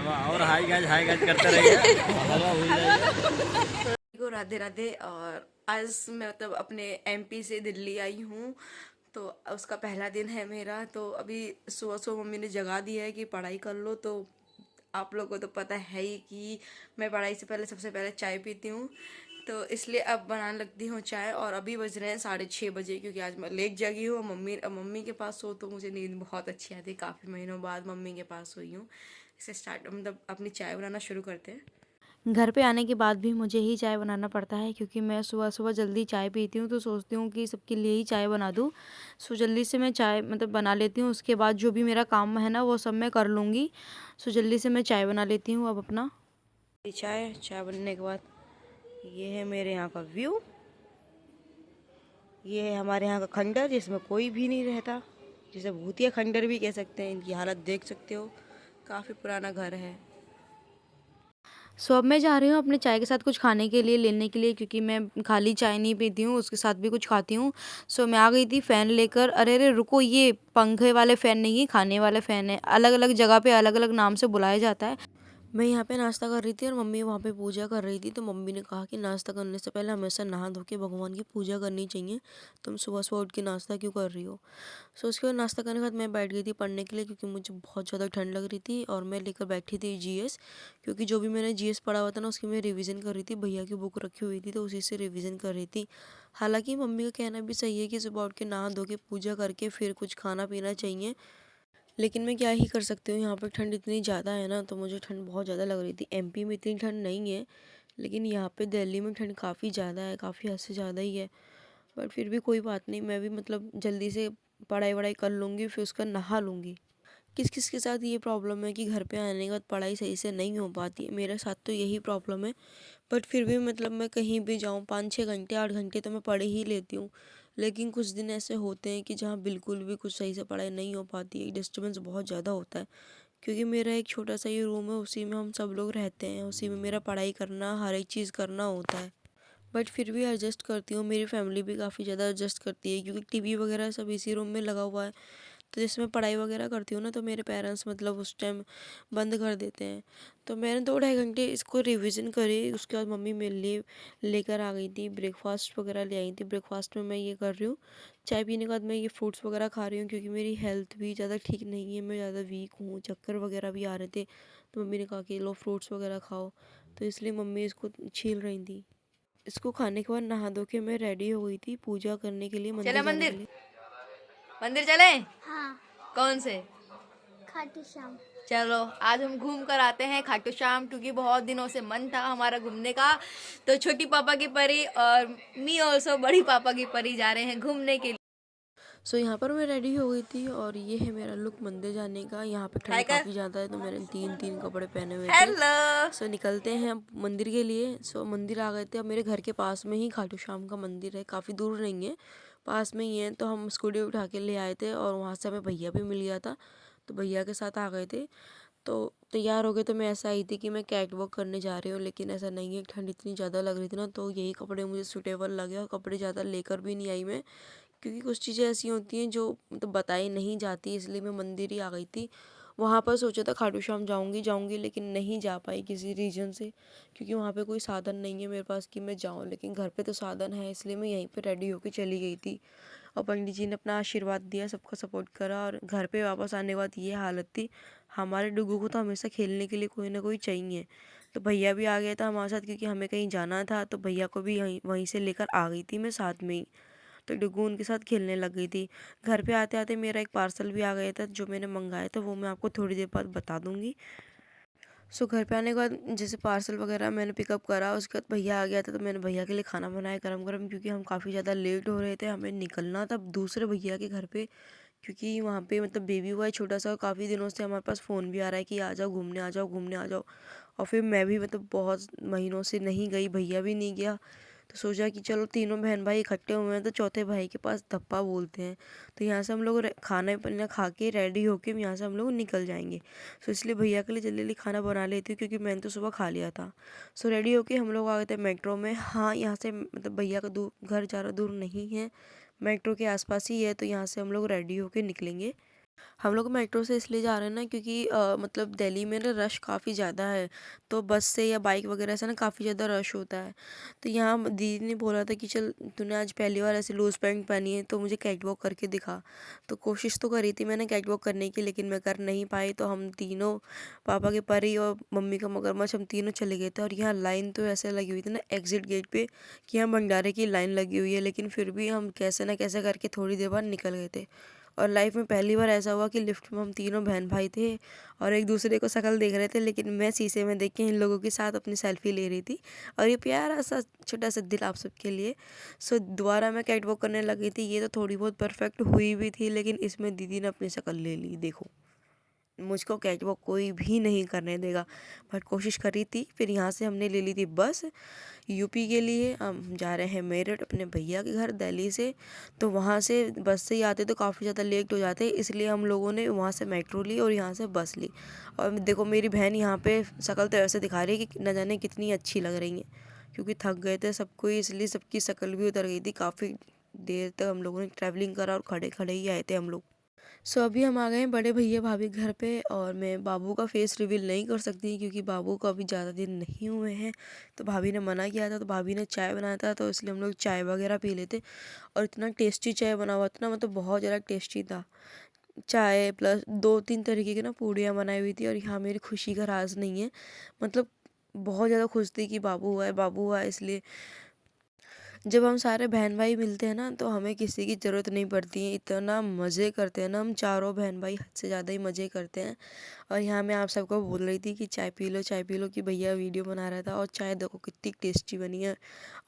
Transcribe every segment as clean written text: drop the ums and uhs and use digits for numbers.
और hi guys करते रहिए, हवा भूल जाइए। को राधे राधे। और आज मैं मतलब अपने एमपी से दिल्ली आई हूँ, तो उसका पहला दिन है मेरा। तो अभी सुबह सुबह मम्मी ने जगा दिया है कि पढ़ाई कर लो। तो आप लोगों को तो पता है ही कि मैं पढ़ाई से पहले सबसे पहले चाय पीती हूँ, तो इसलिए अब बनाने लगती हूँ चाय। और अभी बज रहे हैं 6:30 बजे, क्योंकि आज मैं लेट जगी हूँ। मम्मी मम्मी के पास सो तो मुझे नींद बहुत अच्छी आती है। काफ़ी महीनों बाद मम्मी के पास सोई हूँ। इसे स्टार्ट मतलब अपनी चाय बनाना शुरू करते हैं। घर पे आने के बाद भी मुझे ही चाय बनाना पड़ता है, क्योंकि मैं सुबह सुबह जल्दी चाय पीती हूँ, तो सोचती हूँ कि सबके लिए ही चाय बना दूँ। सो जल्दी से मैं चाय मतलब बना लेती हूँ। उसके बाद जो भी मेरा काम है ना वो सब मैं कर लूँगी। सो जल्दी से मैं चाय बना लेती हूँ अब अपना। चाय बनने के बाद ये है मेरे यहाँ का व्यू। ये है हमारे यहाँ का खंडर, जिसमें कोई भी नहीं रहता, जिसे भूतिया खंडर भी कह सकते हैं। इनकी हालत देख सकते हो, काफ़ी पुराना घर है। सो अब मैं जा रही हूँ अपने चाय के साथ कुछ खाने के लिए लेने के लिए, क्योंकि मैं खाली चाय नहीं पीती हूँ, उसके साथ भी कुछ खाती हूँ। सो मैं आ गई थी फ़ैन लेकर। अरे अरे रुको, ये पंखे वाले फ़ैन नहीं है, खाने वाले फ़ैन है। अलग अलग जगह पे अलग अलग नाम से बुलाया जाता है। मैं यहाँ पे नाश्ता कर रही थी और मम्मी वहाँ पे पूजा कर रही थी। तो मम्मी ने कहा कि नाश्ता करने से पहले हमेशा नहा धो के भगवान की पूजा करनी चाहिए। तुम सुबह सुबह उठ के नाश्ता क्यों कर रही हो? सो उसके बाद नाश्ता करने के बाद मैं बैठ गई थी पढ़ने के लिए, क्योंकि मुझे बहुत ज़्यादा ठंड लग रही थी। और मैं लेकर बैठी थी जीएस, क्योंकि जो भी मैंने जीएस पढ़ा हुआ था ना उसकी मैं रिवीजन कर रही थी। भैया की बुक रखी हुई थी तो उसी से रिवीजन कर रही थी। हालांकि मम्मी का कहना भी सही है कि सुबह उठ के नहा धो के पूजा करके फिर कुछ खाना पीना चाहिए, लेकिन मैं क्या ही कर सकती हूँ। यहाँ पर ठंड इतनी ज़्यादा है ना, तो मुझे ठंड बहुत ज़्यादा लग रही थी। एमपी में इतनी ठंड नहीं है, लेकिन यहाँ पे दिल्ली में ठंड काफ़ी ज़्यादा है, काफ़ी हद से ज़्यादा ही है। बट फिर भी कोई बात नहीं, मैं भी मतलब जल्दी से पढ़ाई वढ़ाई कर लूँगी, फिर उसका नहा लूँगी। किस किस के साथ ये प्रॉब्लम है कि घर पे आने के बाद पढ़ाई सही से नहीं हो पाती है, मेरे साथ तो यही प्रॉब्लम है। बट फिर भी मतलब मैं कहीं भी जाऊँ 5-6 घंटे 8 घंटे तो मैं पढ़ ही लेती हूँ। लेकिन कुछ दिन ऐसे होते हैं कि जहाँ बिल्कुल भी कुछ सही से पढ़ाई नहीं हो पाती है, डिस्टर्बेंस बहुत ज़्यादा होता है। क्योंकि मेरा एक छोटा सा ही रूम है, उसी में हम सब लोग रहते हैं, उसी में मेरा पढ़ाई करना हर एक चीज़ करना होता है। बट फिर भी एडजस्ट करती हूँ। मेरी फैमिली भी काफ़ी ज़्यादा एडजस्ट करती है, क्योंकि टीवी वगैरह सब इसी रूम में लगा हुआ है। तो जैसे मैं पढ़ाई वगैरह करती हूँ ना, तो मेरे पेरेंट्स मतलब उस टाइम बंद कर देते हैं। तो मैंने 2-2.5 घंटे इसको रिवीजन करी। उसके बाद मम्मी मेरे लिए लेकर आ गई थी, ब्रेकफास्ट वगैरह ले आई थी। ब्रेकफास्ट में मैं ये कर रही हूँ, चाय पीने के बाद मैं ये फ्रूट्स वगैरह खा रही हूँ, क्योंकि मेरी हेल्थ भी ज़्यादा ठीक नहीं है, मैं ज़्यादा वीक हूँ, चक्कर वगैरह भी आ रहे थे। तो मम्मी ने कहा कि लो फ्रूट्स वगैरह खाओ, तो इसलिए मम्मी इसको छील रही थी। इसको खाने के बाद नहा धो के मैं रेडी हो गई थी पूजा करने के लिए, मंदिर जाने के लिए। मंदिर चले? हाँ। कौन से? खाटू श्याम। चलो आज हम घूम कर आते हैं खाटू श्याम, क्योंकि बहुत दिनों से मन था हमारा घूमने का। तो छोटी पापा की परी और मी ऑल्सो बड़ी पापा की परी जा रहे हैं घूमने के लिए। सो यहाँ पर मैं रेडी हो गई थी, और ये है मेरा लुक मंदिर जाने का। यहाँ पे ठंड काफ़ी ज़्यादा है, तो मैंने 3-3 कपड़े पहने हुए थे। सो निकलते हैं हम मंदिर के लिए। सो मंदिर आ गए थे। अब मेरे घर के पास में ही खाटू श्याम का मंदिर है, काफ़ी दूर नहीं है, पास में ही है। तो हम स्कूटी उठा के ले आए थे, और वहाँ से हमें भैया भी मिल गया था, तो भैया के साथ आ गए थे। तो तैयार हो गए। तो मैं ऐसा आई थी कि मैं कैट वॉक करने जा रही हूँ, लेकिन ऐसा नहीं है। ठंड इतनी ज़्यादा लग रही थी ना, तो यही कपड़े मुझे सूटेबल लगे, और कपड़े ज़्यादा लेकर भी नहीं आई मैं, क्योंकि कुछ चीज़ें ऐसी होती हैं जो मतलब बताई नहीं जाती, इसलिए मैं मंदिर ही आ गई थी। वहाँ पर सोचा था खाटू श्याम जाऊँगी, लेकिन नहीं जा पाई किसी रीज़न से, क्योंकि वहाँ पे कोई साधन नहीं है मेरे पास कि मैं जाऊँ। लेकिन घर पे तो साधन है, इसलिए मैं यहीं पे रेडी होके चली गई थी। और पंडित जी ने अपना आशीर्वाद दिया, सबका सपोर्ट करा, और घर पे वापस आने के बाद ये हालत थी। हमारे डुगू को तो हमेशा खेलने के लिए कोई ना कोई चाहिए। तो भैया भी आ गया था हमारे साथ, क्योंकि हमें कहीं जाना था, तो भैया को भी वहीं से लेकर आ गई थी मैं साथ में ही। तो डुगू उनके साथ खेलने लग गई थी। घर पे आते आते मेरा एक पार्सल भी आ गया था, जो मैंने मंगाया था, वो मैं आपको थोड़ी देर बाद बता दूंगी। सो घर पे आने के बाद जैसे पार्सल वगैरह मैंने पिकअप करा, उसके बाद भैया आ गया था, तो मैंने भैया के लिए खाना बनाया गरम गरम, क्योंकि हम काफ़ी ज़्यादा लेट हो रहे थे, हमें निकलना था दूसरे भैया के घर पे, क्योंकि वहाँ पे मतलब बेबी हुआ है छोटा सा। काफ़ी दिनों से हमारे पास फ़ोन भी आ रहा है कि आ जाओ घूमने, आ जाओ घूमने, आ जाओ। और फिर मैं भी मतलब बहुत महीनों से नहीं गई, भैया भी नहीं गया। तो सोचा कि चलो तीनों बहन भाई इकट्ठे हुए हैं, तो चौथे भाई के पास धप्पा बोलते हैं। तो यहाँ से हम लोग खाना पीना खा के रेडी होके यहाँ से हम लोग निकल जाएंगे। सो इसलिए भैया के लिए जल्दी जल्दी खाना बना लेती हूँ, क्योंकि मैंने तो सुबह खा लिया था। सो रेडी होके हम लोग आ गए थे मेट्रो में। हाँ, यहाँ से मतलब भैया का घर ज़्यादा दूर नहीं है, मेट्रो के आसपास ही है, तो यहाँ से हम लोग रेडी होके निकलेंगे। हम लोग मेट्रो से इसलिए जा रहे हैं ना क्योंकि मतलब दिल्ली में ना रश काफ़ी ज़्यादा है, तो बस से या बाइक वगैरह से ना काफ़ी ज़्यादा रश होता है। तो यहाँ दीदी ने बोला था कि चल तूने आज पहली बार ऐसे लूज़ पैंट पहनी है तो मुझे कैट वॉक करके दिखा। तो कोशिश तो करी थी मैंने कैट वॉक करने की, लेकिन मैं कर नहीं पाई। तो हम तीनों, पापा के परी और मम्मी का मगरमच्छ, हम तीनों चले गए थे। और यहाँ लाइन तो ऐसे लगी हुई थी ना एग्जिट गेट पे कि यहाँ भंडारे की लाइन लगी हुई है, लेकिन फिर भी हम कैसे ना कैसे करके थोड़ी देर बाद निकल गए थे। और लाइफ में पहली बार ऐसा हुआ कि लिफ्ट में हम तीनों बहन भाई थे और एक दूसरे को शक्ल देख रहे थे, लेकिन मैं शीशे में देख के इन लोगों के साथ अपनी सेल्फी ले रही थी। और ये प्यारा सा छोटा सा दिल आप सबके लिए। सो दोबारा मैं कैट वॉक करने लगी थी। ये तो थोड़ी बहुत परफेक्ट हुई भी थी, लेकिन इसमें दीदी ने अपनी शक्ल ले ली। देखो, मुझको कैट वॉक कोई भी नहीं करने देगा, बट कोशिश करी थी। फिर यहाँ से हमने ले ली थी बस यूपी के लिए। हम जा रहे हैं मेरठ अपने भैया के घर दिल्ली से। तो वहाँ से बस से ही आते तो काफ़ी ज़्यादा लेट हो जाते, इसलिए हम लोगों ने वहाँ से मेट्रो ली और यहाँ से बस ली। और देखो मेरी बहन यहाँ पे शक्ल तो ऐसे दिखा रही है कि न जाने कितनी अच्छी लग रही है, क्योंकि थक गए थे सबको, इसलिए सबकी शक्ल भी उतर गई थी। काफ़ी देर तक हम लोगों ने ट्रैवलिंग करा और खड़े खड़े ही आए थे हम लोग। सो अभी हम आ गए हैं बड़े भैया भाभी घर पे। और मैं बाबू का फेस रिवील नहीं कर सकती क्योंकि बाबू को अभी ज़्यादा दिन नहीं हुए हैं। तो भाभी ने मना किया था, तो भाभी ने चाय बनाया था, तो इसलिए हम लोग चाय वगैरह पी लेते। और इतना टेस्टी चाय बना हुआ था ना, मतलब बहुत ज़्यादा टेस्टी था। चाय प्लस 2-3 तरीके की ना पूड़ियाँ बनाई हुई थी। और यहाँ मेरी खुशी का राज नहीं है, मतलब बहुत ज़्यादा खुश थी कि बाबू हुआ है, बाबू हुआ है। इसलिए जब हम सारे बहन भाई मिलते हैं ना, तो हमें किसी की ज़रूरत नहीं पड़ती है। इतना मज़े करते हैं ना हम चारों बहन भाई, हद से ज़्यादा ही मज़े करते हैं। और यहाँ मैं आप सबको बोल रही थी कि चाय पी लो, चाय पी लो, कि भैया वीडियो बना रहा था और चाय देखो कितनी टेस्टी बनी है।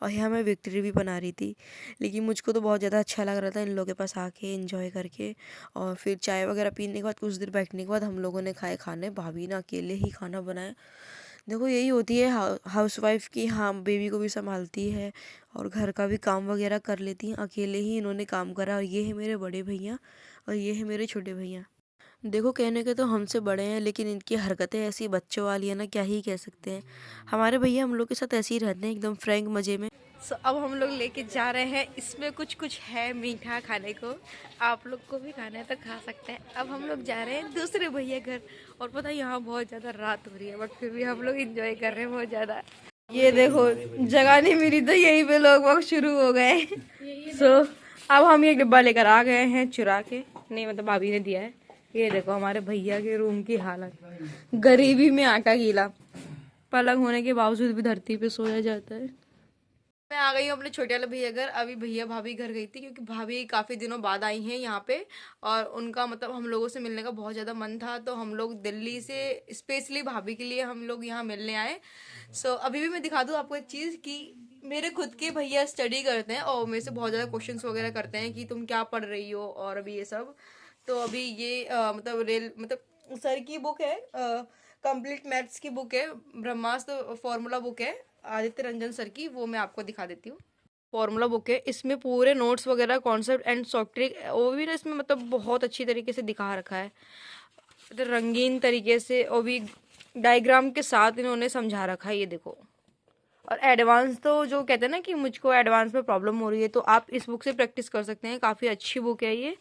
और यहाँ मैं विक्ट्री भी बना रही थी, लेकिन मुझको तो बहुत ज़्यादा अच्छा लग रहा था इन लोगों के पास आके एंजॉय करके। और फिर चाय वगैरह पीने के बाद कुछ देर बैठने के बाद हम लोगों ने खाए खाने। भाभी ने अकेले ही खाना बनाया। देखो यही होती है हाउसवाइफ की, हाँ बेबी को भी संभालती है और घर का भी काम वगैरह कर लेती हैं। अकेले ही इन्होंने काम करा। और ये है मेरे बड़े भैया और ये है मेरे छोटे भैया। देखो कहने के तो हमसे बड़े हैं, लेकिन इनकी हरकतें ऐसी बच्चों वाली है ना, क्या ही कह सकते हैं। हमारे भैया हम लोग के साथ ऐसे ही रहते हैं, एकदम फ्रैंक मज़े में। अब हम लोग लेके जा रहे हैं, इसमें कुछ कुछ है मीठा खाने को, आप लोग को भी खाना है तो खा सकते हैं। अब हम लोग जा रहे हैं दूसरे भैया घर। और पता है यहाँ बहुत ज़्यादा रात हो रही है, बट फिर भी हम लोग इंजॉय कर रहे हैं बहुत ज़्यादा। ये देखो जगह नहीं मिली तो यहीं पे लोग वक्त शुरू हो गए। सो अब हम ये डिब्बा लेकर आ गए हैं चुरा के, नहीं मतलब भाभी ने दिया है। ये देखो हमारे भैया के रूम की हालत, गरीबी में आटा गीला। पलंग होने के बावजूद भी धरती पे सोया जाता है। मैं आ गई हूँ अपने छोटे वाले भैया घर। अभी भैया भाभी घर गई थी क्योंकि भाभी काफ़ी दिनों बाद आई हैं यहाँ पे, और उनका मतलब हम लोगों से मिलने का बहुत ज़्यादा मन था। तो हम लोग दिल्ली से स्पेशली भाभी के लिए हम लोग यहाँ मिलने आए। सो अभी भी मैं दिखा दूँ आपको एक चीज़ कि मेरे खुद के भैया स्टडी करते हैं और मेरे से बहुत ज़्यादा क्वेश्चंस वगैरह करते हैं कि तुम क्या पढ़ रही हो और अभी ये सब। तो अभी ये मतलब सर की बुक है, कंप्लीट मैथ्स की बुक है, ब्रह्मास्त्र फॉर्मूला बुक है आदित्य रंजन सर की, वो मैं आपको दिखा देती हूँ। फॉर्मूला बुक है, इसमें पूरे नोट्स वगैरह कॉन्सेप्ट एंड शॉर्ट ट्रिक वो भी ना इसमें मतलब बहुत अच्छी तरीके से दिखा रखा है, तो रंगीन तरीके से, और भी डायग्राम के साथ इन्होंने समझा रखा है। ये देखो, और एडवांस तो जो कहते हैं ना कि मुझको एडवांस में प्रॉब्लम हो रही है, तो आप इस बुक से प्रैक्टिस कर सकते हैं। काफ़ी अच्छी बुक है ये।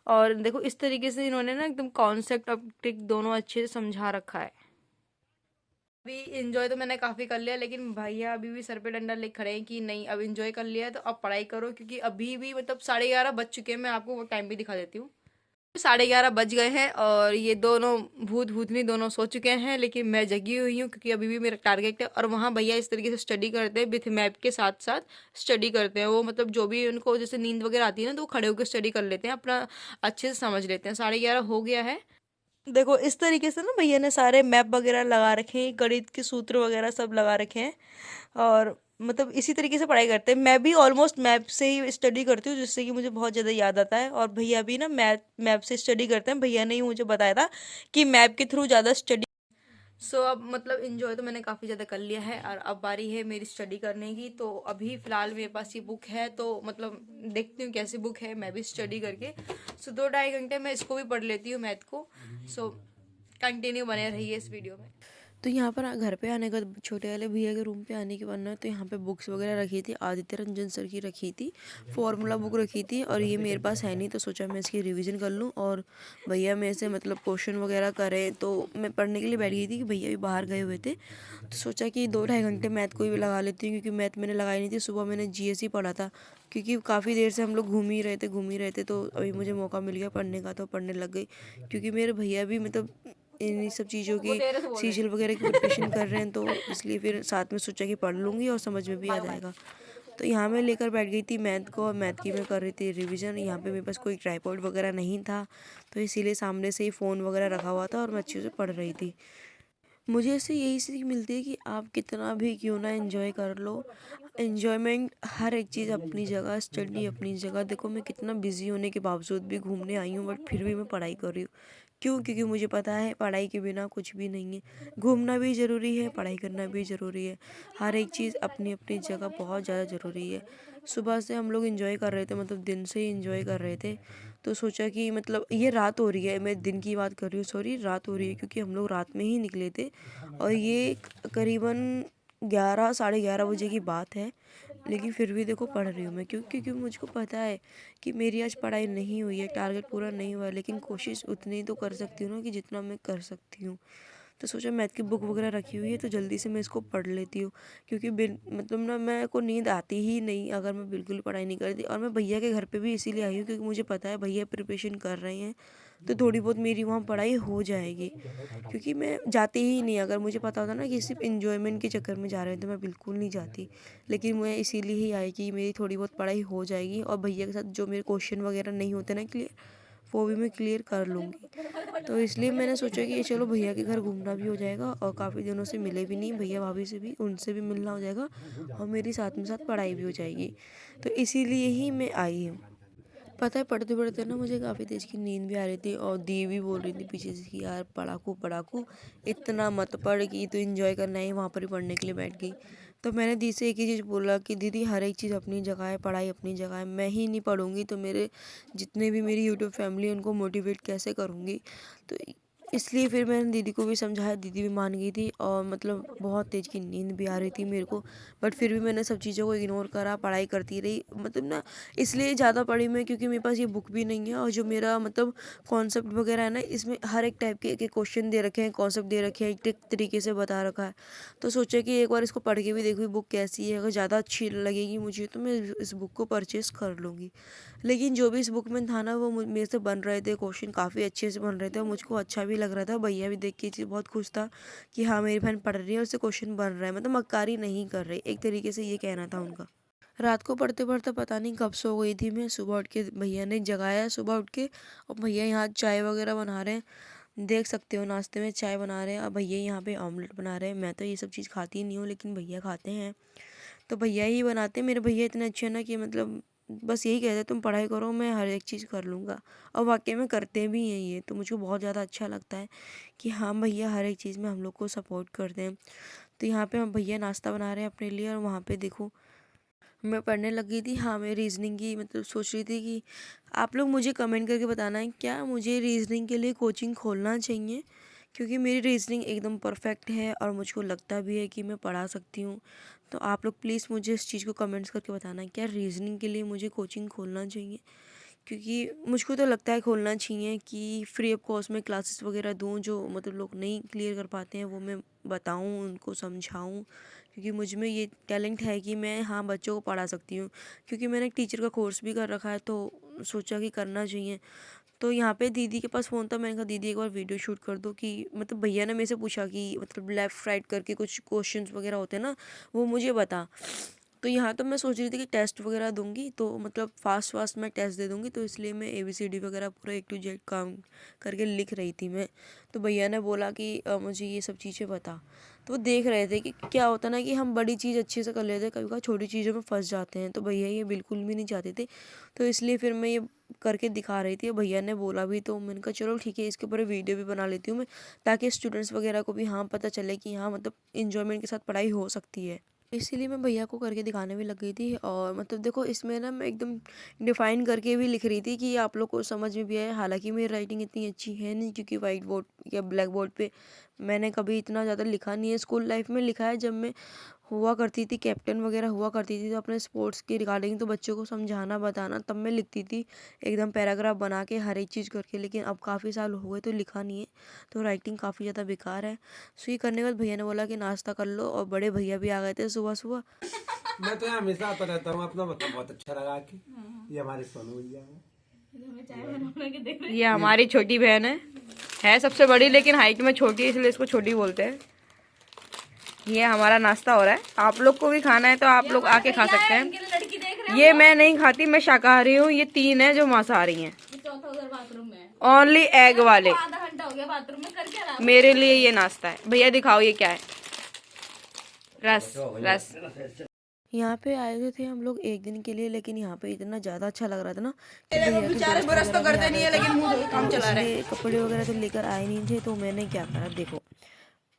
और देखो इस तरीके से इन्होंने ना एकदम कॉन्सेप्ट और ट्रिक दोनों अच्छे से समझा रखा है। अभी इंजॉय तो मैंने काफ़ी कर लिया, लेकिन भैया अभी भी सर पे डंडा लेके खड़े हैं कि नहीं अब इंजॉय कर लिया है तो अब पढ़ाई करो, क्योंकि अभी भी मतलब 11:30 बज चुके हैं। मैं आपको वो टाइम भी दिखा देती हूँ। 11:30 बज गए हैं और ये दोनों भूत भूतनी दोनों सो चुके हैं, लेकिन मैं जगी हुई हूँ क्योंकि अभी भी मेरा टारगेट है। और वहाँ भैया इस तरीके से स्टडी करते हैं, विथ मैप के साथ साथ स्टडी करते हैं। वो मतलब जो भी उनको जैसे नींद वगैरह आती है ना, तो वो खड़े होकर स्टडी कर लेते हैं, अपना अच्छे से समझ लेते हैं। 11:30 हो गया है। देखो इस तरीके से ना भैया ने सारे मैप वगैरह लगा रखे हैं, गणित के सूत्र वगैरह सब लगा रखे हैं। और मतलब इसी तरीके से पढ़ाई करते हैं। मैं भी ऑलमोस्ट मैप से ही स्टडी करती हूँ, जिससे कि मुझे बहुत ज़्यादा याद आता है। और भैया भी ना मैप से स्टडी करते हैं। भैया ने ही मुझे बताया था कि मैप के थ्रू ज़्यादा स्टडी। सो अब मतलब इन्जॉय तो मैंने काफ़ी ज़्यादा कर लिया है और अब बारी है मेरी स्टडी करने की। तो अभी फ़िलहाल मेरे पास ये बुक है, तो मतलब देखती हूँ कैसी बुक है, मैं भी स्टडी करके। सो 2-2.5 घंटे मैं इसको भी पढ़ लेती हूँ, मैथ को। सो कंटिन्यू बने रहिए इस वीडियो में। तो यहाँ पर घर पे आने का छोटे वाले भैया के रूम पे आने के बाद ना तो यहाँ पे बुक्स वगैरह रखी थी, आदित्य रंजन सर की रखी थी, फॉर्मूला बुक रखी थी, और ये मेरे पास है नहीं तो सोचा मैं इसकी रिवीजन कर लूँ और भैया मेरे से मतलब क्वेश्चन वगैरह करें। तो मैं पढ़ने के लिए बैठ गई थी कि भैया भी बाहर गए हुए थे, तो सोचा कि 2-2.5 घंटे मैथ को भी लगा लेती हूँ, क्योंकि मैथ मैंने लगाई नहीं थी। सुबह मैंने GS ही पढ़ा था, क्योंकि काफ़ी देर से हम लोग घूम ही रहे थे, तो अभी मुझे मौका मिल गया पढ़ने का, तो पढ़ने लग गई। क्योंकि मेरे भैया भी मतलब इन सब चीज़ों की सीजल वगैरह की प्रिपरेशन कर रहे हैं, तो इसलिए फिर साथ में सोचा कि पढ़ लूँगी और समझ में भी आ जाएगा। तो यहाँ मैं लेकर बैठ गई थी मैथ को, और मैथ की मैं कर रही थी रिवीजन। यहाँ पे मेरे पास कोई ट्राइपॉड वगैरह नहीं था, तो इसीलिए सामने से ही फ़ोन वगैरह रखा हुआ था और मैं अच्छे से पढ़ रही थी। मुझे इससे यही सीख मिलती है कि आप कितना भी क्यों ना एंजॉय कर लो, एन्जॉयमेंट हर एक चीज़ अपनी जगह, स्टडी अपनी जगह। देखो मैं कितना बिजी होने के बावजूद भी घूमने आई हूँ, बट फिर भी मैं पढ़ाई कर रही हूँ। क्यों? क्योंकि मुझे पता है पढ़ाई के बिना कुछ भी नहीं है। घूमना भी ज़रूरी है, पढ़ाई करना भी ज़रूरी है। हर एक चीज़ अपनी अपनी जगह बहुत ज़्यादा ज़रूरी है। सुबह से हम लोग एंजॉय कर रहे थे, मतलब दिन से ही एंजॉय कर रहे थे, तो सोचा कि मतलब ये रात हो रही है, मैं दिन की बात कर रही हूँ, सॉरी रात हो रही है, क्योंकि हम लोग रात में ही निकले थे और ये करीबन 11-11:30 बजे की बात है। लेकिन फिर भी देखो पढ़ रही हूँ मैं, क्योंकि मुझको पता है कि मेरी आज पढ़ाई नहीं हुई है, टारगेट पूरा नहीं हुआ है, लेकिन कोशिश उतनी तो कर सकती हूँ ना कि जितना मैं कर सकती हूँ। तो सोचा मैथ की बुक वगैरह रखी हुई है तो जल्दी से मैं इसको पढ़ लेती हूँ, क्योंकि बिन मतलब ना मेरे को नींद आती ही नहीं अगर मैं बिल्कुल पढ़ाई नहीं करती। और मैं भैया के घर पे भी इसीलिए आई हूँ क्योंकि मुझे पता है भैया प्रिपरेशन कर रहे हैं, तो थोड़ी बहुत मेरी वहाँ पढ़ाई हो जाएगी, क्योंकि मैं जाती ही नहीं। अगर मुझे पता होता ना कि सिर्फ इन्जॉयमेंट के चक्कर में जा रहे हैं तो मैं बिल्कुल नहीं जाती, लेकिन मैं इसीलिए ही आई कि मेरी थोड़ी बहुत पढ़ाई हो जाएगी और भैया के साथ जो मेरे क्वेश्चन वगैरह नहीं होते ना क्लियर, वो भी मैं क्लियर कर लूँगी। तो इसलिए मैंने सोचा कि चलो भैया के घर घूमना भी हो जाएगा और काफ़ी दिनों से मिले भी नहीं भैया भाभी से भी, उनसे भी मिलना हो जाएगा और मेरी साथ में साथ पढ़ाई भी हो जाएगी। तो इसीलिए ही मैं आई हूँ। पता है पढ़ते पढ़ते ना मुझे काफ़ी तेज की नींद भी आ रही थी और दी भी बोल रही थी पीछे से कि यार पढ़ाकू पढ़ाकू इतना मत पढ़ कि तू एंजॉय करना है, वहाँ पर ही पढ़ने के लिए बैठ गई। तो मैंने दी से एक ही चीज़ बोला कि दीदी हर एक चीज़ अपनी जगह है, पढ़ाई अपनी जगह है। मैं ही नहीं पढ़ूंगी तो मेरे जितने भी मेरी यूट्यूब फैमिली है उनको मोटिवेट कैसे करूँगी। तो इसलिए फिर मैंने दीदी को भी समझाया, दीदी भी मान गई थी और मतलब बहुत तेज़ की नींद भी आ रही थी मेरे को, बट फिर भी मैंने सब चीज़ों को इग्नोर करा, पढ़ाई करती रही। मतलब ना इसलिए ज़्यादा पढ़ी मैं क्योंकि मेरे पास ये बुक भी नहीं है और जो मेरा मतलब कॉन्सेप्ट वगैरह है ना इसमें हर एक टाइप के क्वेश्चन दे रखे हैं, कॉन्सेप्ट दे रखे हैं, एक तरीके से बता रखा है। तो सोचा कि एक बार इसको पढ़ के भी देखूँ बुक कैसी है, अगर ज़्यादा अच्छी लगेगी मुझे तो मैं इस बुक को परचेज़ कर लूँगी। लेकिन जो भी इस बुक में था ना वो मेरे से बन रहे थे, क्वेश्चन काफ़ी अच्छे से बन रहे थे और मुझको अच्छा भी लग रहा था। भैया भी देख के चीज़ बहुत खुश था कि हाँ मेरी बहन पढ़ रही है, उससे क्वेश्चन बन रहा है, मतलब मक्कारी नहीं कर रही, एक तरीके से ये कहना था उनका। रात को पढ़ते पढ़ते पता नहीं कब सो गई थी मैं। सुबह उठ के भैया ने जगाया, सुबह उठ के, और भैया यहाँ चाय वगैरह बना रहे हैं, देख सकते हो नाश्ते में चाय बना रहे हैं। और भैया यहाँ पे ऑमलेट बना रहे हैं। मैं तो ये सब चीज़ खाती नहीं हूँ लेकिन भैया खाते हैं, तो भैया ही बनाते हैं। मेरे भैया इतने अच्छे हैं ना कि मतलब बस यही कहते हैं तुम पढ़ाई करो मैं हर एक चीज़ कर लूँगा, और वाकई में करते भी हैं ये। तो मुझको बहुत ज़्यादा अच्छा लगता है कि हाँ भैया हर एक चीज़ में हम लोग को सपोर्ट करते हैं। तो यहाँ पे हम भैया नाश्ता बना रहे हैं अपने लिए और वहाँ पे देखो मैं पढ़ने लगी थी। हाँ मैं रीजनिंग की मतलब सोच रही थी कि आप लोग मुझे कमेंट करके बताना है क्या मुझे रीजनिंग के लिए कोचिंग खोलना चाहिए, क्योंकि मेरी रीजनिंग एकदम परफेक्ट है और मुझको लगता भी है कि मैं पढ़ा सकती हूँ। तो आप लोग प्लीज़ मुझे इस चीज़ को कमेंट्स करके बताना है क्या रीजनिंग के लिए मुझे कोचिंग खोलना चाहिए, क्योंकि मुझको तो लगता है खोलना चाहिए कि फ्री ऑफ कॉस्ट में क्लासेस वगैरह दूँ, जो मतलब लोग नहीं क्लियर कर पाते हैं वो मैं बताऊँ उनको समझाऊँ, क्योंकि मुझ में ये टैलेंट है कि मैं हाँ बच्चों को पढ़ा सकती हूँ। क्योंकि मैंने एक टीचर का कोर्स भी कर रखा है तो सोचा कि करना चाहिए। तो यहाँ पे दीदी के पास फ़ोन था, मैंने कहा दीदी एक बार वीडियो शूट कर दो, कि मतलब भैया ने मेरे से पूछा कि मतलब लेफ़्ट राइट करके कुछ क्वेश्चंस वगैरह होते हैं ना वो मुझे बता। तो यहाँ तो मैं सोच रही थी कि टेस्ट वगैरह दूंगी तो मतलब फास्ट मैं टेस्ट दे दूंगी, तो इसलिए मैं ABCD वगैरह पूरा A to Z काम करके लिख रही थी मैं। तो भैया ने बोला कि मुझे ये सब चीज़ें बता। तो वो देख रहे थे कि क्या होता ना कि हम बड़ी चीज़ अच्छे से कर लेते हैं, कभी कभी छोटी चीज़ों में फंस जाते हैं, तो भैया ये बिल्कुल भी नहीं चाहते थे। तो इसलिए फिर मैं ये करके दिखा रही थी, भैया ने बोला भी तो मैंने कहा चलो ठीक है इसके ऊपर वीडियो भी बना लेती हूँ मैं, ताकि स्टूडेंट्स वगैरह को भी हाँ पता चले कि हाँ मतलब इन्जॉयमेंट के साथ पढ़ाई हो सकती है। इसीलिए मैं भैया को करके दिखाने भी लग गई थी। और मतलब देखो इसमें ना मैं एकदम डिफ़ाइन करके भी लिख रही थी कि आप लोग को समझ में भी आए। हालांकि मेरी राइटिंग इतनी अच्छी है नहीं, क्योंकि वाइट बोर्ड या ब्लैक बोर्ड पे मैंने कभी इतना ज़्यादा लिखा नहीं है। स्कूल लाइफ में लिखा है, जब मैं हुआ करती थी कैप्टन वगैरह हुआ करती थी तो अपने स्पोर्ट्स के रिगार्डिंग तो बच्चों को समझाना बताना, तब मैं लिखती थी एकदम पैराग्राफ बना के हर एक चीज़ करके। लेकिन अब काफ़ी साल हो गए तो लिखा नहीं है, तो राइटिंग काफ़ी ज़्यादा बेकार है। सो ये करने के बाद भैया ने बोला कि नाश्ता कर लो, और बड़े भैया भी आ गए थे सुबह सुबह। मैं तो यहाँ हमेशा आता रहता हूँ, अपना मतलब बहुत अच्छा लगा के। ये हमारे सोनू भैया है। ये हमारी छोटी बहन है सबसे बड़ी, लेकिन हाइट में छोटी है इसलिए इसको छोटी बोलते हैं। ये हमारा नाश्ता हो रहा है, आप लोग को भी खाना है तो आप लोग आके खा सकते हैं। ये मैं नहीं खाती, मैं शाकाहारी हूँ। ये 3 है जो मांसाहारी हैं। ओनली एग वाले। आधा घंटा हो गया बाथरूम में करके आ रहा। मेरे लिए ये नाश्ता है। भैया दिखाओ ये क्या है। रस रस। यहाँ पे आए थे हम लोग एक दिन के लिए, लेकिन यहाँ पे इतना ज़्यादा अच्छा लग रहा था ना कि कपड़े वगैरह तो लेकर आए नहीं थे। तो मैंने क्या करा, देखो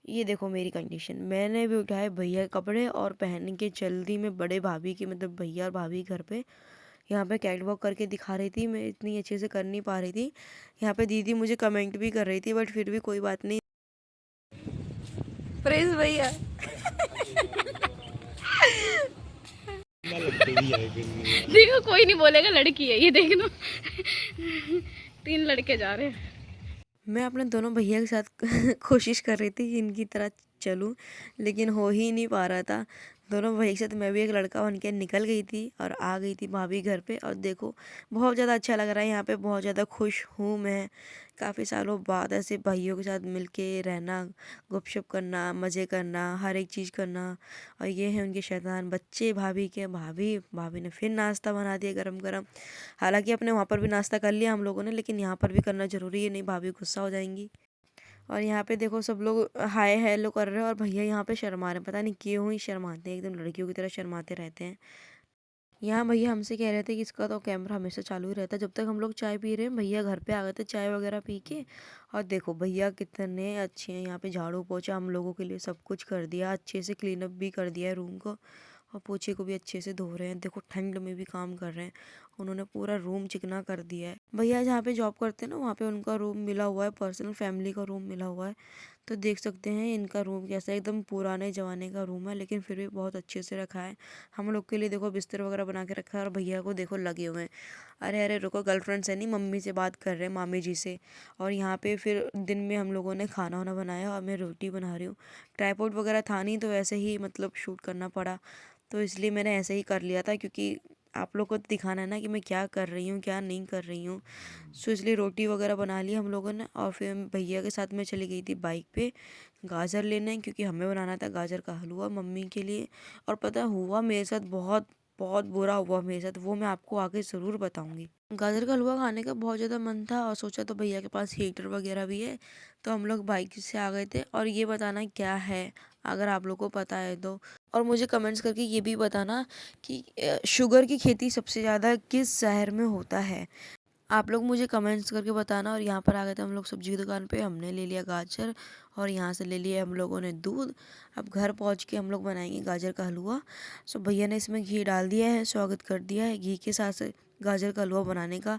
ये देखो मेरी कंडीशन। मैंने भी उठाए भैया के कपड़े और पहन के जल्दी में बड़े भाभी की, मतलब भैया और भाभी घर पे यहाँ पे कैट वॉक करके दिखा रही थी। मैं इतनी अच्छे से कर नहीं पा रही थी। यहाँ पे दीदी मुझे कमेंट भी कर रही थी, बट फिर भी कोई बात नहीं। प्रेस भैया देखो कोई नहीं बोलेगा लड़की है ये, देख लो 3 लड़के जा रहे हैं। मैं अपने दोनों भैया के साथ कोशिश कर रही थी कि इनकी तरह चलूं, लेकिन हो ही नहीं पा रहा था। दोनों भैया के साथ मैं भी एक लड़का बन के निकल गई थी और आ गई थी भाभी घर पे। और देखो बहुत ज़्यादा अच्छा लग रहा है यहाँ पे, बहुत ज़्यादा खुश हूँ मैं। काफ़ी सालों बाद ऐसे भाइयों के साथ मिलके रहना, गुपशुप करना, मज़े करना, हर एक चीज़ करना। और ये हैं उनके शैतान बच्चे भाभी के। भाभी ने फिर नाश्ता बना दिया गरम गरम। हालांकि अपने वहाँ पर भी नाश्ता कर लिया हम लोगों ने, लेकिन यहाँ पर भी करना ज़रूरी है, नहीं भाभी गुस्सा हो जाएंगी। और यहाँ पे देखो सब लोग हाय हेलो कर रहे हैं और भैया यहाँ पे शर्मा रहे हैं। पता नहीं क्यों ही शर्माते हैं, एकदम लड़कियों की तरह शर्माते रहते हैं। यहाँ भैया हमसे कह रहे थे कि इसका तो कैमरा हमेशा चालू ही रहता है। जब तक हम लोग चाय पी रहे हैं भैया घर पे आ गए थे चाय वगैरह पी के। और देखो भैया कितने अच्छे हैं, यहाँ पे झाड़ू पोछा हम लोगों के लिए सब कुछ कर दिया, अच्छे से क्लीन अप भी कर दिया है रूम को, और पोछे को भी अच्छे से धो रहे हैं। देखो ठंड में भी काम कर रहे हैं, उन्होंने पूरा रूम चिकना कर दिया है। भैया जहाँ पे जॉब करते हैं ना वहाँ पे उनका रूम मिला हुआ है, पर्सनल फैमिली का रूम मिला हुआ है। तो देख सकते हैं इनका रूम कैसा है, एकदम पुराने ज़माने का रूम है, लेकिन फिर भी बहुत अच्छे से रखा है। हम लोग के लिए देखो बिस्तर वगैरह बना के रखा है, और भैया को देखो लगे हुए हैं। अरे अरे रुको, गर्लफ्रेंड से नहीं मम्मी से बात कर रहे हैं, मामी जी से। और यहाँ पे फिर दिन में हम लोगों ने खाना वाना बनाया और मैं रोटी बना रही हूँ। ट्राइपॉड वगैरह था नहीं तो ऐसे ही मतलब शूट करना पड़ा, तो इसलिए मैंने ऐसे ही कर लिया था, क्योंकि आप लोग को तो दिखाना है ना कि मैं क्या कर रही हूँ क्या नहीं कर रही हूँ। सो इसलिए रोटी वगैरह बना ली हम लोगों ने। और फिर भैया के साथ मैं चली गई थी बाइक पे गाजर लेने, क्योंकि हमें बनाना था गाजर का हलवा मम्मी के लिए। और पता हुआ मेरे साथ बहुत बहुत बुरा हुआ मेरे साथ, वो मैं आपको आगे ज़रूर बताऊंगी। गाजर का हलवा खाने का बहुत ज़्यादा मन था, और सोचा तो भैया के पास हीटर वगैरह भी है, तो हम लोग बाइक से आ गए थे। और ये बताना क्या है अगर आप लोग को पता है तो, और मुझे कमेंट्स करके ये भी बताना कि शुगर की खेती सबसे ज़्यादा किस शहर में होता है। आप लोग मुझे कमेंट्स करके बताना। और यहाँ पर आ गए थे हम लोग सब्जी की दुकान पे, हमने ले लिया गाजर और यहाँ से ले लिया हम लोगों ने दूध। अब घर पहुँच के हम लोग बनाएंगे गाजर का हलवा। सो भैया ने इसमें घी डाल दिया है, स्वागत कर दिया है घी के साथ गाजर का हलवा बनाने का।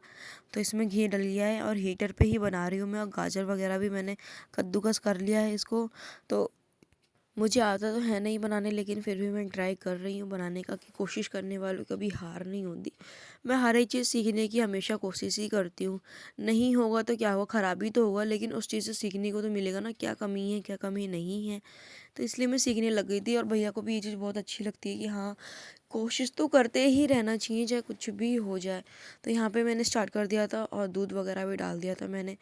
तो इसमें घी डल गया है और हीटर पे ही बना रही हूँ मैं। और गाजर वगैरह भी मैंने कद्दूकस कर लिया है इसको। तो मुझे आता तो है नहीं बनाने, लेकिन फिर भी मैं ट्राई कर रही हूँ बनाने का, कि कोशिश करने वालों कभी हार नहीं होती। मैं हर एक चीज़ सीखने की हमेशा कोशिश ही करती हूँ। नहीं होगा तो क्या होगा, ख़राबी तो होगा, लेकिन उस चीज़ से सीखने को तो मिलेगा ना, क्या कमी है क्या कमी नहीं है। तो इसलिए मैं सीखने लग गई थी। और भैया को भी ये चीज़ बहुत अच्छी लगती है कि हाँ कोशिश तो करते ही रहना चाहिए चाहे कुछ भी हो जाए। तो यहाँ पे मैंने स्टार्ट कर दिया था और दूध वगैरह भी डाल दिया था मैंने।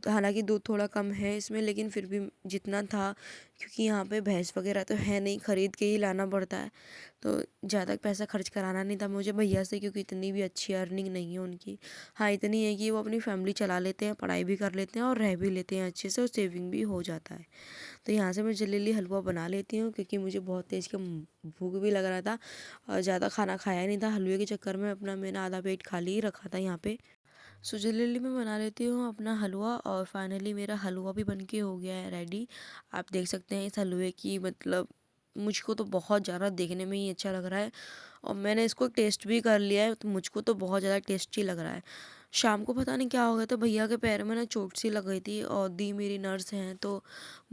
हालांकि दूध थोड़ा कम है इसमें, लेकिन फिर भी जितना था, क्योंकि यहाँ पे भैंस वगैरह तो है नहीं, ख़रीद के ही लाना पड़ता है। तो ज़्यादा पैसा खर्च कराना नहीं था मुझे भैया से, क्योंकि इतनी भी अच्छी अर्निंग नहीं है उनकी। हाँ इतनी है कि वो अपनी फैमिली चला लेते हैं, पढ़ाई भी कर लेते हैं और रह भी लेते हैं अच्छे से, और सेविंग भी हो जाता है। तो यहाँ से मैं जल्दी हलवा बना लेती हूँ, क्योंकि मुझे बहुत तेज़ का भूख भी लग रहा था और ज़्यादा खाना खाया नहीं था। हलवे के चक्कर में अपना मैंने आधा पेट खाली ही रखा था यहाँ पे। सो जल्दी मैं बना लेती हूँ अपना हलवा। और फाइनली मेरा हलवा भी बनके हो गया है रेडी। आप देख सकते हैं इस हलवे की मतलब मुझको तो बहुत ज़्यादा देखने में ही अच्छा लग रहा है और मैंने इसको टेस्ट भी कर लिया है, तो मुझको तो बहुत ज़्यादा टेस्टी लग रहा है। शाम को पता नहीं क्या हो गया था, भैया के पैर में ना चोट सी लग गई थी और दी मेरी नर्स हैं तो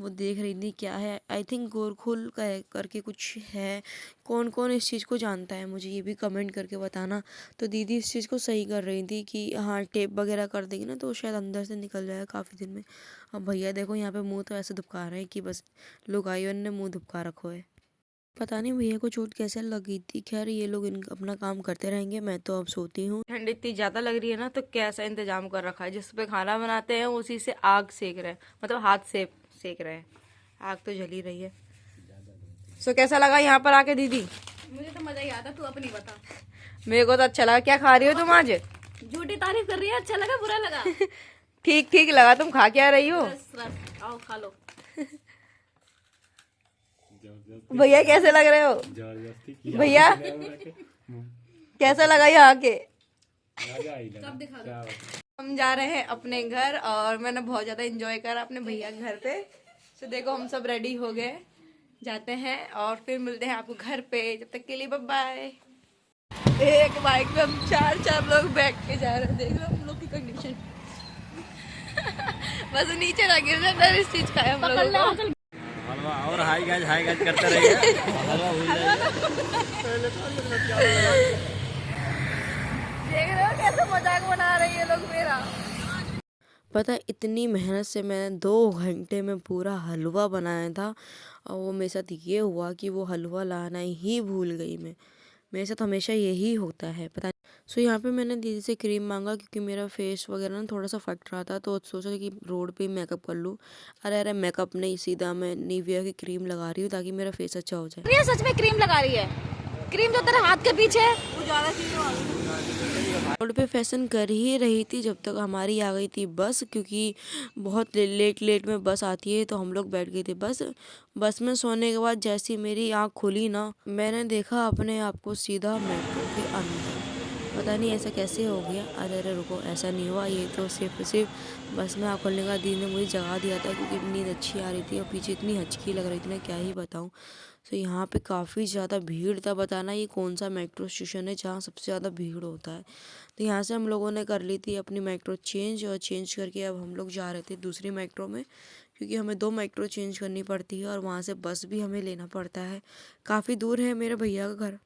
वो देख रही थी क्या है, आई थिंक गोरखुल करके कुछ है। कौन कौन इस चीज़ को जानता है मुझे ये भी कमेंट करके बताना। तो दीदी इस चीज़ को सही कर रही थी कि हाँ टेप वगैरह कर देगी ना तो शायद अंदर से निकल जाएगा काफ़ी दिन में। अब भैया देखो यहाँ पे मुंह तो ऐसे दुबका रहे हैं कि बस लुगाइयों ने मुंह दुबका रखो है। पता नहीं भैया को चोट कैसे लगी थी। खैर ये लोग अपना काम करते रहेंगे, मैं तो अब सोती हूँ। ठंड इतनी ज़्यादा लग रही है ना तो कैसा इंतजाम कर रखा है, जिस पे खाना बनाते हैं उसी से आग सेक रहे हैं, मतलब हाथ से सेक रहे हैं, आग तो जल ही रही है। सो कैसा लगा यहाँ पर आके दीदी? मुझे तो मजा ही आता, तू अपनी बता। मेरे को तो अच्छा लगा। क्या खा रही हो तुम आज? झूठी तारीफ कर रही है, अच्छा लगा बुरा लगा? ठीक ठीक लगा। तुम खा क्या रही हो? रस आओ खा लो। भैया कैसे लग रहे हो? भैया कैसा लगा यहाँ आके? सब दिखा दो। हम जा रहे हैं अपने घर और मैंने बहुत ज़्यादा एंजॉय करा अपने भैया के घर पे। तो देखो हम सब रेडी हो गए, जाते हैं और फिर मिलते हैं आपको घर पे। जब तक के लिए बाय बाय। एक बाइक पे हम चार लोग बैठ के जा रहे हैं। देख लो हम लोग की कंडीशन। बस नीचे ना गिर जाए, डर इस चीज का है हम लोगों को। हलवा और हाई गाज करते रहिए, हलवा भूल जाइए। देख रहे हो कैसे मजाक बना रही है लोग मेरा। पता है इतनी मेहनत से मैंने 2 घंटे में पूरा हलवा बनाया था और वो मेरे साथ ये हुआ कि वो हलवा लाना ही भूल गई मैं। मेरे साथ हमेशा यही होता है पता नहीं। सो यहाँ पे मैंने दीदी से क्रीम मांगा क्योंकि मेरा फेस वगैरह ना थोड़ा सा फट रहा था, तो सोचा कि रोड पे ही मेकअप कर लूँ। अरे मेकअप नहीं, सीधा मैं निविया की क्रीम लगा रही हूँ ताकि मेरा फेस अच्छा हो जाए। ये सच में क्रीम लगा रही है? क्रीम जो तेरे हाथ के पीछे है वो ज्यादा रोड पे फैशन कर ही रही थी जब तक हमारी आ गई थी बस, क्योंकि बहुत लेट में बस आती है तो हम लोग बैठ गए थे बस में सोने के बाद जैसी मेरी आँख खुली ना, मैंने देखा अपने आप को सीधा मेट्रो के अंदर। पता नहीं ऐसा कैसे हो गया। अरे रुको, ऐसा नहीं हुआ, ये तो सिर्फ बस में आँख खोलने का दी ने मुझे जगा दिया था क्योंकि नींद अच्छी आ रही थी और पीछे इतनी हचकी लग रही थी ना क्या ही बताऊँ। तो यहाँ पे काफ़ी ज़्यादा भीड़ था। बताना ये कौन सा मेट्रो स्टेशन है जहाँ सबसे ज़्यादा भीड़ होता है। तो यहाँ से हम लोगों ने कर ली थी अपनी मेट्रो चेंज और चेंज करके अब हम लोग जा रहे थे दूसरी मेट्रो में, क्योंकि हमें 2 मेट्रो चेंज करनी पड़ती है और वहाँ से बस भी हमें लेना पड़ता है। काफ़ी दूर है मेरे भैया का घर।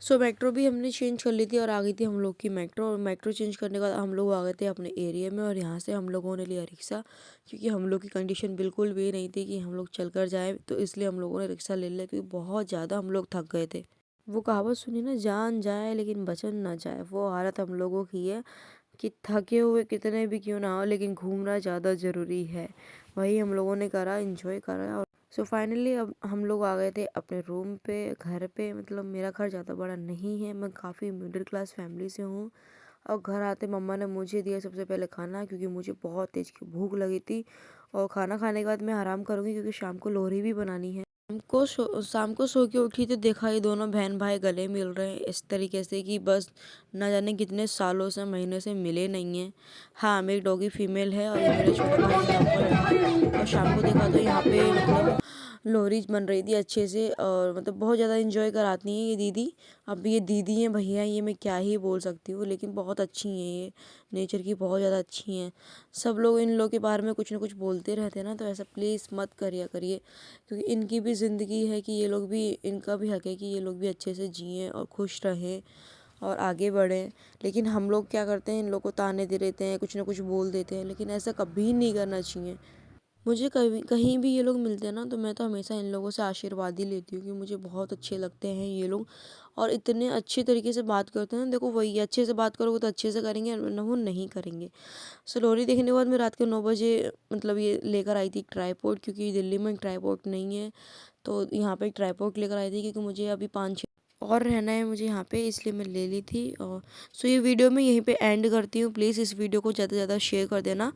सो मेट्रो भी हमने चेंज कर ली थी और आ गई थी हम लोग की मेट्रो। और मेट्रो चेंज करने के बाद हम लोग आ गए थे अपने एरिया में और यहाँ से हम लोगों ने लिया रिक्शा, क्योंकि हम लोग की कंडीशन बिल्कुल भी नहीं थी कि हम लोग चल कर जाएँ, तो इसलिए हम लोगों ने रिक्शा ले लिया क्योंकि बहुत ज़्यादा हम लोग थक गए थे। वो कहावत सुनी ना, जान जाए लेकिन बचन ना जाए, वो हालत हम लोगों की है कि थके हुए कितने भी क्यों ना हो लेकिन घूमना ज़्यादा ज़रूरी है। वही हम लोगों ने करा, एंजॉय करा। और सो फाइनली अब हम लोग आ गए थे अपने रूम पे, घर पे। मतलब मेरा घर ज़्यादा बड़ा नहीं है, मैं काफ़ी मिडिल क्लास फैमिली से हूँ। और घर आते मम्मा ने मुझे दिया सबसे पहले खाना, क्योंकि मुझे बहुत तेज़ की भूख लगी थी। और खाना खाने के बाद मैं आराम करूँगी क्योंकि शाम को लोहरी भी बनानी है। शाम को सो के उठी तो देखा ये दोनों बहन भाई गले मिल रहे हैं इस तरीके से कि बस ना जाने कितने सालों से महीने से मिले नहीं हैं। हाँ मेरी डॉगी फीमेल है और ये मेरा छोटा भाई है। और शाम को देखा तो यहाँ पे मतलब लोहरी बन रही थी अच्छे से और मतलब बहुत ज़्यादा एंजॉय कराती हैं ये दीदी। अब ये दीदी हैं भैया ये मैं क्या ही बोल सकती हूँ, लेकिन बहुत अच्छी हैं ये, नेचर की बहुत ज़्यादा अच्छी हैं। सब लोग इन लोग के बारे में कुछ ना कुछ बोलते रहते हैं ना, तो ऐसा प्लीज़ मत करिए क्योंकि इनकी भी ज़िंदगी है कि ये लोग भी, इनका भी हक है कि ये लोग भी अच्छे से जिएँ और खुश रहें और आगे बढ़ें। लेकिन हम लोग क्या करते हैं, इन लोग को ताने दे देते हैं, कुछ ना कुछ बोल देते हैं, लेकिन ऐसा कभी नहीं करना चाहिए। मुझे कहीं भी ये लोग मिलते हैं ना तो मैं तो हमेशा इन लोगों से आशीर्वाद ही लेती हूँ कि मुझे बहुत अच्छे लगते हैं ये लोग और इतने अच्छे तरीके से बात करते हैं। देखो वही अच्छे से बात करोगे तो अच्छे से करेंगे, वरना वो नहीं करेंगे। सो लोहरी देखने के बाद मैं रात के 9 बजे मतलब ये लेकर आई थी ट्राईपोड, क्योंकि दिल्ली में ट्राईपोड नहीं है, तो यहाँ पे एक ट्राईपोड लेकर आई थी क्योंकि मुझे अभी 5-6 और रहना है मुझे यहाँ पे, इसलिए मैं ले ली थी। और सो ये वीडियो मैं यहीं पे एंड करती हूँ। प्लीज़ इस वीडियो को ज़्यादा से ज़्यादा शेयर कर देना